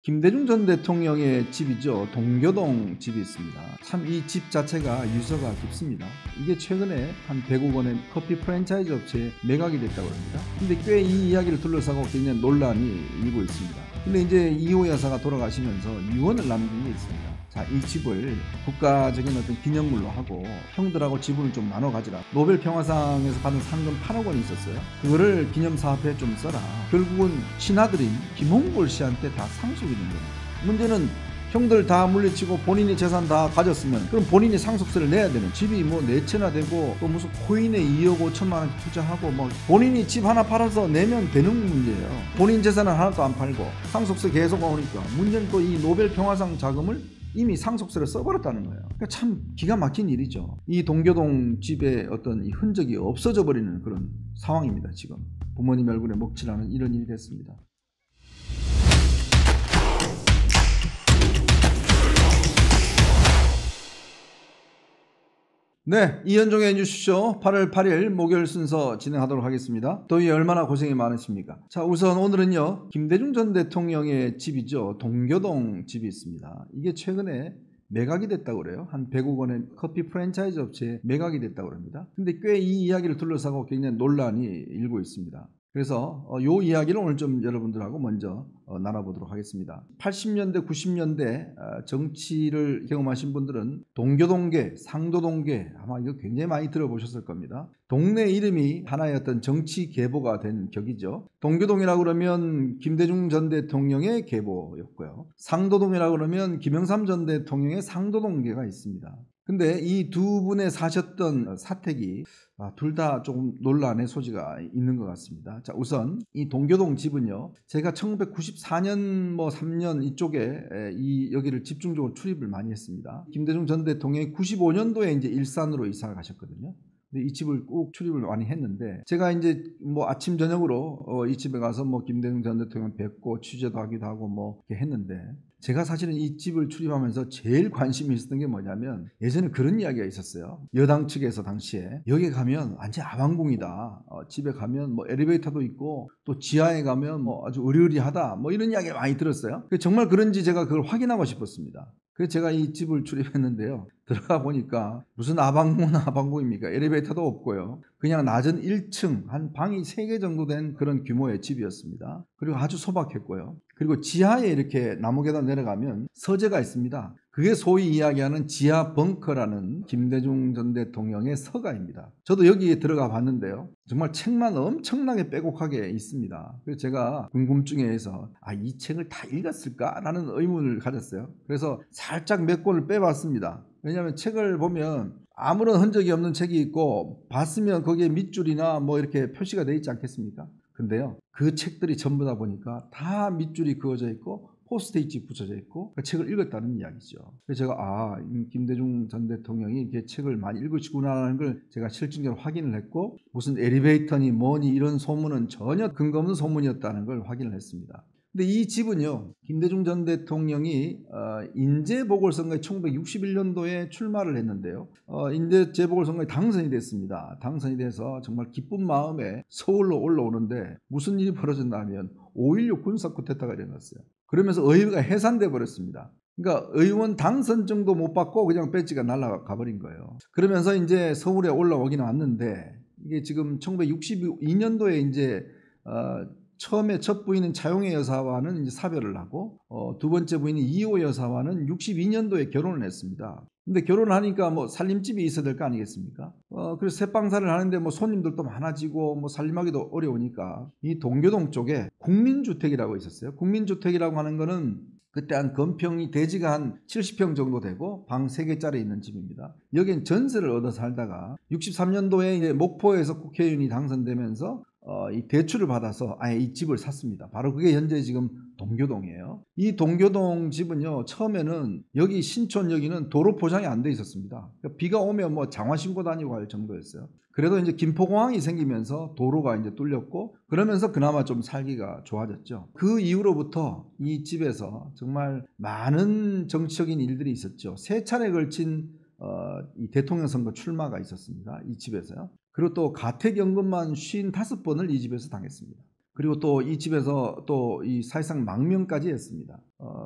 김대중 전 대통령의 집이죠. 동교동 집이 있습니다. 참 이 집 자체가 유서가 깊습니다. 이게 최근에 한 100억 원의 커피 프랜차이즈 업체에 매각이 됐다고 합니다. 근데 꽤 이 이야기를 둘러싸고 굉장히 논란이 일고 있습니다. 근데 이제 이호 여사가 돌아가시면서 유언을 남긴 게 있습니다. 자, 이 집을 국가적인 어떤 기념물로 하고 형들하고 지분을 좀 나눠 가지라. 노벨 평화상에서 받은 상금 8억 원이 있었어요. 그거를 기념사업에 좀 써라. 결국은 친아들인 김홍골 씨한테 다 상속이 된 겁니다. 문제는 형들 다 물리치고 본인이 재산 다 가졌으면 그럼 본인이 상속세를 내야 되는, 집이 뭐 4채나 되고 또 무슨 코인에 2억 5천만 원 투자하고 뭐 본인이 집 하나 팔아서 내면 되는 문제예요. 본인 재산은 하나도 안 팔고 상속세 계속 나오니까 문제는 또 이 노벨 평화상 자금을 이미 상속세를 써버렸다는 거예요. 그러니까 참 기가 막힌 일이죠. 이 동교동 집의 어떤 이 흔적이 없어져 버리는 그런 상황입니다. 지금 부모님 얼굴에 먹칠하는 이런 일이 됐습니다. 네, 이현종의 뉴스쇼 8월 8일 목요일 순서 진행하도록 하겠습니다. 더위 얼마나 고생이 많으십니까? 자, 우선 오늘은요, 김대중 전 대통령의 집이죠. 동교동 집이 있습니다. 이게 최근에 매각이 됐다고 그래요. 한 100억 원의 커피 프랜차이즈 업체에 매각이 됐다고 합니다. 근데 꽤 이 이야기를 둘러싸고 굉장히 논란이 일고 있습니다. 그래서 요 이야기를 오늘 좀 여러분들하고 먼저 나눠보도록 하겠습니다. 80년대 90년대 정치를 경험하신 분들은 동교동계, 상도동계 아마 이거 굉장히 많이 들어보셨을 겁니다. 동네 이름이 하나의 어떤 정치 계보가 된 격이죠. 동교동이라고 그러면 김대중 전 대통령의 계보였고요. 상도동이라고 그러면 김영삼 전 대통령의 상도동계가 있습니다. 근데 이 두 분의 사셨던 사택이 둘 다 조금 논란의 소지가 있는 것 같습니다. 자, 우선 이 동교동 집은요, 제가 1994년 3년 이쪽에 여기를 집중적으로 출입을 많이 했습니다. 김대중 전 대통령이 95년도에 이제 일산으로 이사를 가셨거든요. 근데 이 집을 꼭 출입을 많이 했는데, 제가 이제 아침 저녁으로 이 집에 가서 김대중 전 대통령 뵙고 취재도 하기도 하고 이렇게 했는데, 제가 사실은 이 집을 출입하면서 제일 관심이 있었던 게 뭐냐면, 예전에 그런 이야기가 있었어요. 여당 측에서 당시에 여기 가면 완전 아방궁이다. 집에 가면 엘리베이터도 있고 또 지하에 가면 아주 으리으리하다. 이런 이야기 많이 들었어요. 정말 그런지 제가 그걸 확인하고 싶었습니다. 그래서 제가 이 집을 출입했는데요. 들어가 보니까 무슨 아방궁입니까? 엘리베이터도 없고요. 그냥 낮은 1층 한 방이 3개 정도 된 그런 규모의 집이었습니다. 그리고 아주 소박했고요. 그리고 지하에 이렇게 나무 계단 내려가면 서재가 있습니다. 그게 소위 이야기하는 지하 벙커라는 김대중 전 대통령의 서가입니다. 저도 여기에 들어가 봤는데요. 정말 책만 엄청나게 빼곡하게 있습니다. 그래서 제가 궁금증에 의해서 이 책을 다 읽었을까라는 의문을 가졌어요. 그래서 살짝 몇 권을 빼봤습니다. 왜냐하면 책을 보면 아무런 흔적이 없는 책이 있고 봤으면 거기에 밑줄이나 이렇게 표시가 되어 있지 않겠습니까? 근데요, 그 책들이 전부 다 보니까 다 밑줄이 그어져 있고 포스트잇이 붙여져 있고 책을 읽었다는 이야기죠. 그래서 제가 김대중 전 대통령이 이렇게 책을 많이 읽으시구나라는 걸 제가 실질적으로 확인을 했고, 무슨 엘리베이터니 뭐니 이런 소문은 전혀 근거 없는 소문이었다는 걸 확인을 했습니다. 근데 이 집은요, 김대중 전 대통령이 인재보궐선거에 1961년도에 출마를 했는데요. 인재보궐선거에 당선이 됐습니다. 당선이 돼서 정말 기쁜 마음에 서울로 올라오는데 무슨 일이 벌어졌냐면 5.16 군사 쿠데타가 일어났어요. 그러면서 의회가 해산돼 버렸습니다. 그러니까 의원 당선 정도 못 받고 그냥 배지가 날아가 버린 거예요. 그러면서 이제 서울에 올라오긴 왔는데, 이게 지금 1962년도에 이제 처음에 첫 부인은 차용혜 여사와는 이제 사별을 하고 두 번째 부인인 이호 여사와는 62년도에 결혼을 했습니다. 근데 결혼을 하니까 살림집이 있어야 될 거 아니겠습니까? 그래서 새방사를 하는데 손님들도 많아지고 살림하기도 어려우니까 이 동교동 쪽에 국민주택이라고 있었어요. 국민주택이라고 하는 거는 그때 한 건평이 대지가 한 70평 정도 되고 방 3개짜리 있는 집입니다. 여긴 전세를 얻어 살다가 63년도에 이제 목포에서 국회의원이 당선되면서 이 대출을 받아서 아예 이 집을 샀습니다. 바로 그게 현재 지금 동교동이에요. 이 동교동 집은요, 처음에는 여기 신촌 여기는 도로 포장이 안 돼 있었습니다. 그러니까 비가 오면 장화 신고 다니고 할 정도였어요. 그래도 이제 김포공항이 생기면서 도로가 이제 뚫렸고, 그러면서 그나마 좀 살기가 좋아졌죠. 그 이후로부터 이 집에서 정말 많은 정치적인 일들이 있었죠. 3차례 걸친 이 대통령 선거 출마가 있었습니다. 이 집에서요. 그리고 또 가택연금만 55번을 이 집에서 당했습니다. 그리고 또 이 집에서 또 이 사실상 망명까지 했습니다.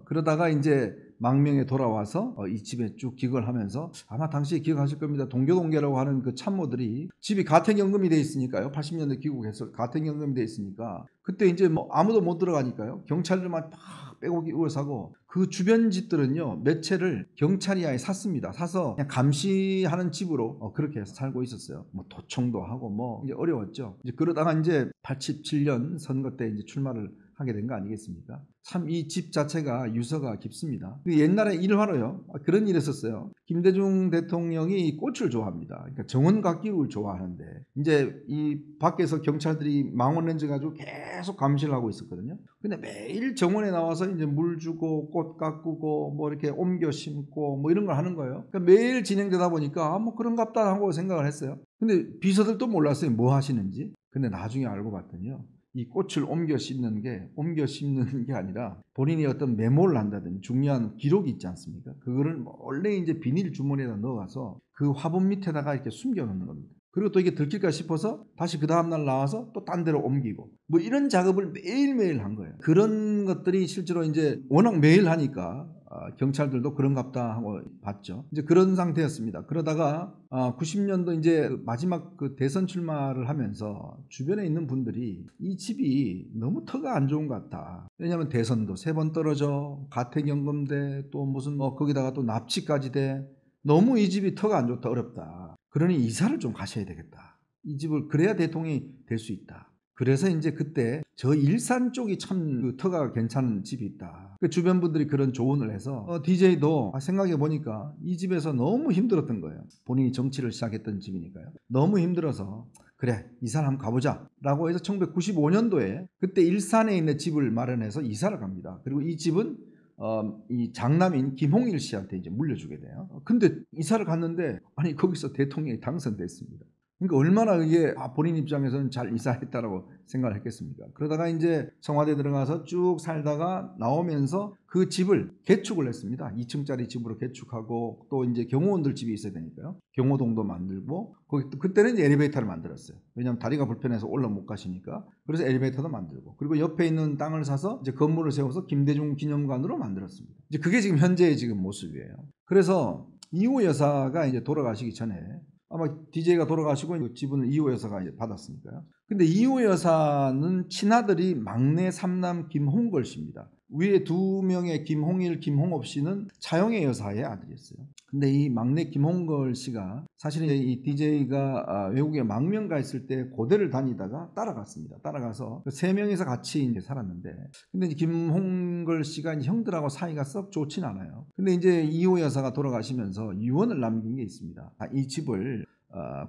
그러다가 이제 망명에 돌아와서 이 집에 쭉 기거를 하면서 아마 당시에 기억하실 겁니다. 동교동계라고 하는 그 참모들이 집이 가택연금이 돼 있으니까요. 80년대 귀국해서 가택연금이 돼 있으니까 그때 이제 뭐 아무도 못 들어가니까요. 경찰들만 막 빼곡히 우러사고 그 주변 집들은요. 몇 채를 경찰이 아예 샀습니다. 사서 그냥 감시하는 집으로 그렇게 해서 살고 있었어요. 뭐 도청도 하고 뭐 이제 어려웠죠. 이제 그러다가 이제 87년 선거 때 이제 출마를 하게 된 거 아니겠습니까? 참 이 집 자체가 유서가 깊습니다. 옛날에 일화로요. 그런 일이 있었어요. 김대중 대통령이 꽃을 좋아합니다. 그러니까 정원각기를 좋아하는데 이제 이 밖에서 경찰들이 망원렌즈 가지고 계속 감시를 하고 있었거든요. 근데 매일 정원에 나와서 이제 물 주고 꽃 가꾸고 뭐 이렇게 옮겨 심고 뭐 이런 걸 하는 거예요. 그러니까 매일 진행되다 보니까 뭐 그런갑다 하고 생각을 했어요. 근데 비서들도 몰랐어요. 뭐 하시는지. 근데 나중에 알고 봤더니요. 이 꽃을 옮겨 심는 게 아니라 본인이 어떤 메모를 한다든지 중요한 기록이 있지 않습니까? 그거를 원래 이제 비닐 주머니에다 넣어가서 그 화분 밑에다가 이렇게 숨겨 놓는 겁니다. 그리고 또 이게 들킬까 싶어서 다시 그 다음날 나와서 또 딴 데로 옮기고 뭐 이런 작업을 매일매일 한 거예요. 그런 것들이 실제로 이제 워낙 매일 하니까 경찰들도 그런갑다 하고 봤죠. 이제 그런 상태였습니다. 그러다가 90년도 이제 마지막 그 대선 출마를 하면서 주변에 있는 분들이 이 집이 너무 터가 안 좋은 것 같다. 왜냐하면 대선도 3번 떨어져, 가택연금대, 또 무슨 거기다가 또 납치까지 돼. 너무 이 집이 터가 안 좋다, 어렵다. 그러니 이사를 좀 가셔야 되겠다. 이 집을 그래야 대통령이 될 수 있다. 그래서 이제 그때 저 일산 쪽이 참 그 터가 괜찮은 집이 있다. 그 주변 분들이 그런 조언을 해서 DJ도 생각해 보니까 이 집에서 너무 힘들었던 거예요. 본인이 정치를 시작했던 집이니까요. 너무 힘들어서 그래 이사를 한번 가보자 라고 해서 1995년도에 그때 일산에 있는 집을 마련해서 이사를 갑니다. 그리고 이 집은 이 장남인 김홍일 씨한테 이제 물려주게 돼요. 근데 이사를 갔는데 아니 거기서 대통령이 당선됐습니다. 그러니까 얼마나 이게 본인 입장에서는 잘 이사했다라고 생각을 했겠습니까? 그러다가 이제 청와대 들어가서 쭉 살다가 나오면서 그 집을 개축을 했습니다. 2층짜리 집으로 개축하고 또 이제 경호원들 집이 있어야 되니까요. 경호동도 만들고 그때는 이제 엘리베이터를 만들었어요. 왜냐하면 다리가 불편해서 올라 못 가시니까. 그래서 엘리베이터도 만들고 그리고 옆에 있는 땅을 사서 이제 건물을 세워서 김대중 기념관으로 만들었습니다. 이제 그게 지금 현재의 지금 모습이에요. 그래서 이호 여사가 이제 돌아가시기 전에 아마 DJ가 돌아가시고 그 지분을 이호 여사가 이제 받았으니까요. 근데 이호 여사는 친아들이 막내 3남 김홍걸 씨입니다. 위에 2명의 김홍일, 김홍업 씨는 차용애 여사의 아들이었어요. 근데 이 막내 김홍걸 씨가 사실은 이 DJ가 외국에 망명 가 있을 때 고대를 다니다가 따라갔습니다. 따라가서 3명이서 같이 이제 살았는데, 근데 이제 김홍걸 씨가 이제 형들하고 사이가 썩 좋진 않아요. 근데 이제 이호 여사가 돌아가시면서 유언을 남긴 게 있습니다. 이 집을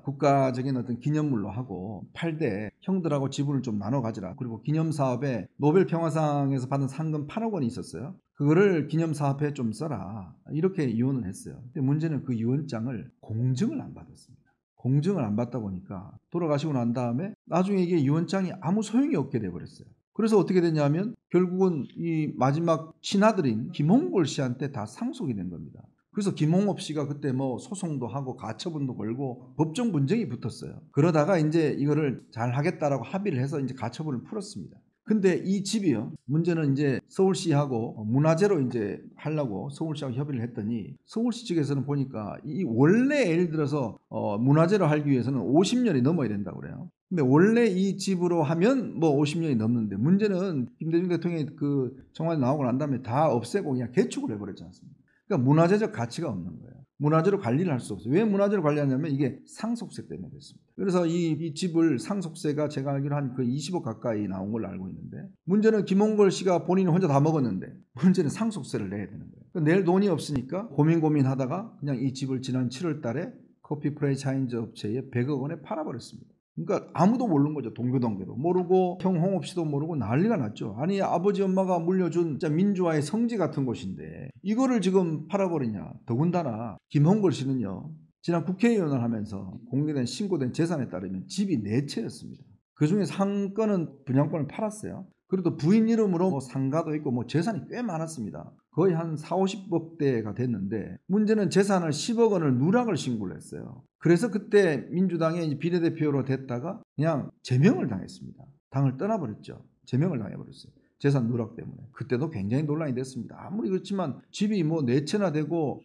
국가적인 어떤 기념물로 하고 팔되 형들하고 지분을 좀 나눠 가지라. 그리고 기념사업에 노벨 평화상에서 받은 상금 8억 원이 있었어요. 그거를 기념사업에 좀 써라. 이렇게 유언을 했어요. 근데 문제는 그 유언장을 공증을 안 받았습니다. 공증을 안 받다 보니까 돌아가시고 난 다음에 나중에 이게 유언장이 아무 소용이 없게 돼버렸어요. 그래서 어떻게 됐냐면 결국은 이 마지막 친아들인 김홍걸 씨한테 다 상속이 된 겁니다. 그래서 김홍업 씨가 그때 뭐 소송도 하고 가처분도 걸고 법정 분쟁이 붙었어요. 그러다가 이제 이거를 잘 하겠다라고 합의를 해서 이제 가처분을 풀었습니다. 근데 이 집이요. 문제는 이제 서울시하고 문화재로 이제 하려고 서울시하고 협의를 했더니 서울시 측에서는 보니까 이 원래 예를 들어서 문화재로 하기 위해서는 50년이 넘어야 된다고 그래요. 근데 원래 이 집으로 하면 뭐 50년이 넘는데 문제는 김대중 대통령이 그 청와대 나오고 난 다음에 다 없애고 그냥 개축을 해버렸지 않습니까? 그러니까 문화재적 가치가 없는 거예요. 문화재로 관리를 할 수 없어요. 왜 문화재로 관리하냐면 이게 상속세 때문에 그렇습니다. 그래서 이 집을 상속세가 제가 알기로 한 그 20억 가까이 나온 걸로 알고 있는데 문제는 김홍걸 씨가 본인이 혼자 다 먹었는데 문제는 상속세를 내야 되는 거예요. 그러니까 낼 돈이 없으니까 고민하다가 그냥 이 집을 지난 7월 달에 커피 프랜차이즈 업체에 100억 원에 팔아버렸습니다. 그러니까 아무도 모르는 거죠. 동교동계도 모르고 형 홍업 씨도 모르고 난리가 났죠. 아니 아버지 엄마가 물려준 진짜 민주화의 성지 같은 곳인데 이거를 지금 팔아버리냐. 더군다나 김홍걸 씨는요. 지난 국회의원을 하면서 공개된 신고된 재산에 따르면 집이 4채였습니다. 그중에서 한 건은 분양권을 팔았어요. 그리고 또 부인 이름으로 뭐 상가도 있고 뭐 재산이 꽤 많았습니다. 거의 한 40~50억대가 됐는데 문제는 재산을 10억 원을 누락을 신고를 했어요. 그래서 그때 민주당의 비례대표로 됐다가 그냥 제명을 당했습니다. 당을 떠나버렸죠. 제명을 당해버렸어요. 재산 누락 때문에. 그때도 굉장히 논란이 됐습니다. 아무리 그렇지만 집이 뭐 4채나 되고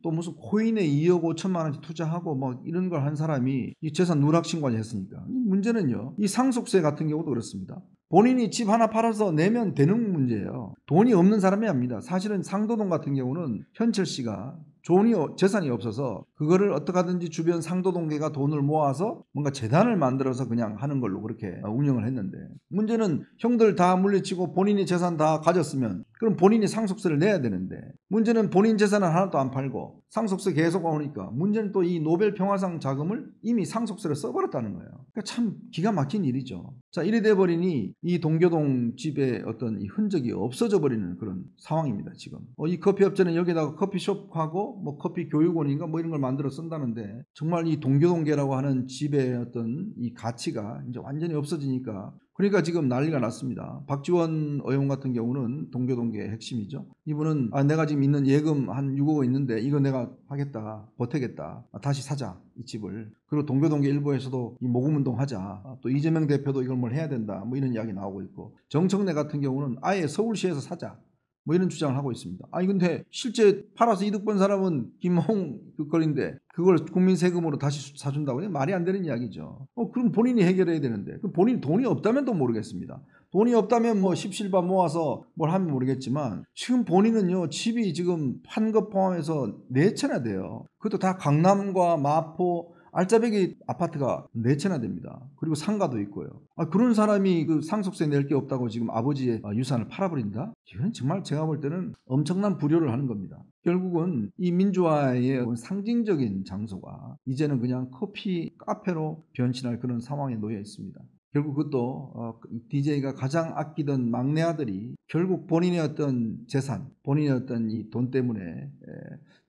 또 무슨 코인에 2억 5천만 원씩 투자하고 뭐 이런 걸 한 사람이 이 재산 누락 신고를 했으니까. 문제는요, 이 상속세 같은 경우도 그렇습니다. 본인이 집 하나 팔아서 내면 되는 문제예요. 돈이 없는 사람이 합니다. 사실은 상도동 같은 경우는 현철 씨가 재산이 없어서 그거를 어떻게 하든지 주변 상도동계가 돈을 모아서 뭔가 재단을 만들어서 그냥 하는 걸로 그렇게 운영을 했는데, 문제는 형들 다 물리치고 본인이 재산 다 가졌으면 그럼 본인이 상속세를 내야 되는데, 문제는 본인 재산은 하나도 안 팔고 상속세 계속 오니까 문제는 또 이 노벨 평화상 자금을 이미 상속세를 써버렸다는 거예요. 그러니까 참 기가 막힌 일이죠. 자, 이래 돼버리니 이 동교동 집에 어떤 이 흔적이 없어져 버리는 그런 상황입니다. 지금 이 커피업체는 여기다가 커피숍하고 뭐 커피 교육원인가 뭐 이런 걸 만들어 쓴다는데, 정말 이 동교동계라고 하는 집의 어떤 이 가치가 이제 완전히 없어지니까, 그러니까 지금 난리가 났습니다. 박지원 의원 같은 경우는 동교동계의 핵심이죠. 이분은 내가 지금 있는 예금 한 6억 있는데 이거 내가 하겠다, 보태겠다, 다시 사자 이 집을. 그리고 동교동계 일부에서도 이 모금운동 하자, 또 이재명 대표도 이걸 뭘 해야 된다, 뭐 이런 이야기 나오고 있고, 정청래 같은 경우는 아예 서울시에서 사자 뭐 이런 주장을 하고 있습니다. 아니 근데 실제 팔아서 이득 본 사람은 김홍 거리인데 그걸 국민 세금으로 다시 사준다고 해요? 말이 안 되는 이야기죠. 그럼 본인이 해결해야 되는데, 그럼 본인 돈이 없다면 또 모르겠습니다. 돈이 없다면 뭐 십실반 모아서 뭘 하면 모르겠지만, 지금 본인은요, 집이 지금 판 것 포함해서 4채나 돼요. 그것도 다 강남과 마포 알짜배기 아파트가 4채나 됩니다. 그리고 상가도 있고요. 그런 사람이 그 상속세 낼 게 없다고 지금 아버지의 유산을 팔아버린다? 이건 정말 제가 볼 때는 엄청난 불효를 하는 겁니다. 결국은 이 민주화의 상징적인 장소가 이제는 그냥 커피 카페로 변신할 그런 상황에 놓여 있습니다. 결국 그것도 DJ가 가장 아끼던 막내 아들이 결국 본인의 어떤 재산, 본인의 어떤 이 돈 때문에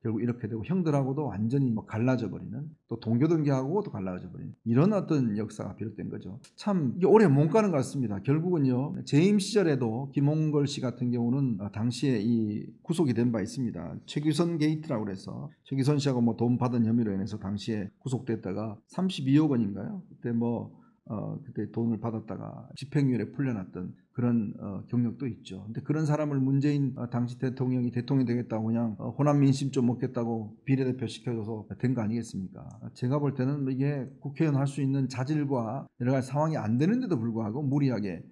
결국 이렇게 되고, 형들하고도 완전히 갈라져 버리는, 또 동교동계하고도 갈라져 버리는 이런 어떤 역사가 비롯된 거죠. 참 이게 오래 못 가는 것 같습니다. 결국은요, 재임 시절에도 김홍걸 씨 같은 경우는 당시에 이 구속이 된 바 있습니다. 최규선 게이트라고 그래서 최규선 씨하고 뭐 돈 받은 혐의로 인해서 당시에 구속됐다가 32억 원인가요? 그때 그때 돈을 받았다가 집행유예에 풀려났던 그런 경력도 있죠. 근데 그런 사람을 문재인 당시 대통령이 대통령 되겠다고 그냥 호남 민심 좀 먹겠다고 비례대표 시켜줘서 된 거 아니겠습니까? 제가 볼 때는 이게 국회의원 할 수 있는 자질과 여러 가지 상황이 안 되는데도 불구하고 무리하게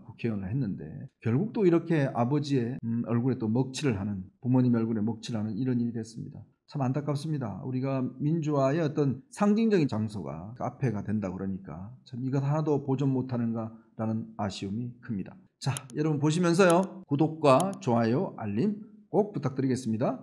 국회의원을 했는데, 결국 또 이렇게 아버지의 얼굴에 또 먹칠을 하는, 부모님 얼굴에 먹칠을 하는 이런 일이 됐습니다. 참 안타깝습니다. 우리가 민주화의 어떤 상징적인 장소가 카페가 된다 그러니까 참 이것 하나도 보존 못하는가라는 아쉬움이 큽니다. 자, 여러분 보시면서요, 구독과 좋아요, 알림 꼭 부탁드리겠습니다.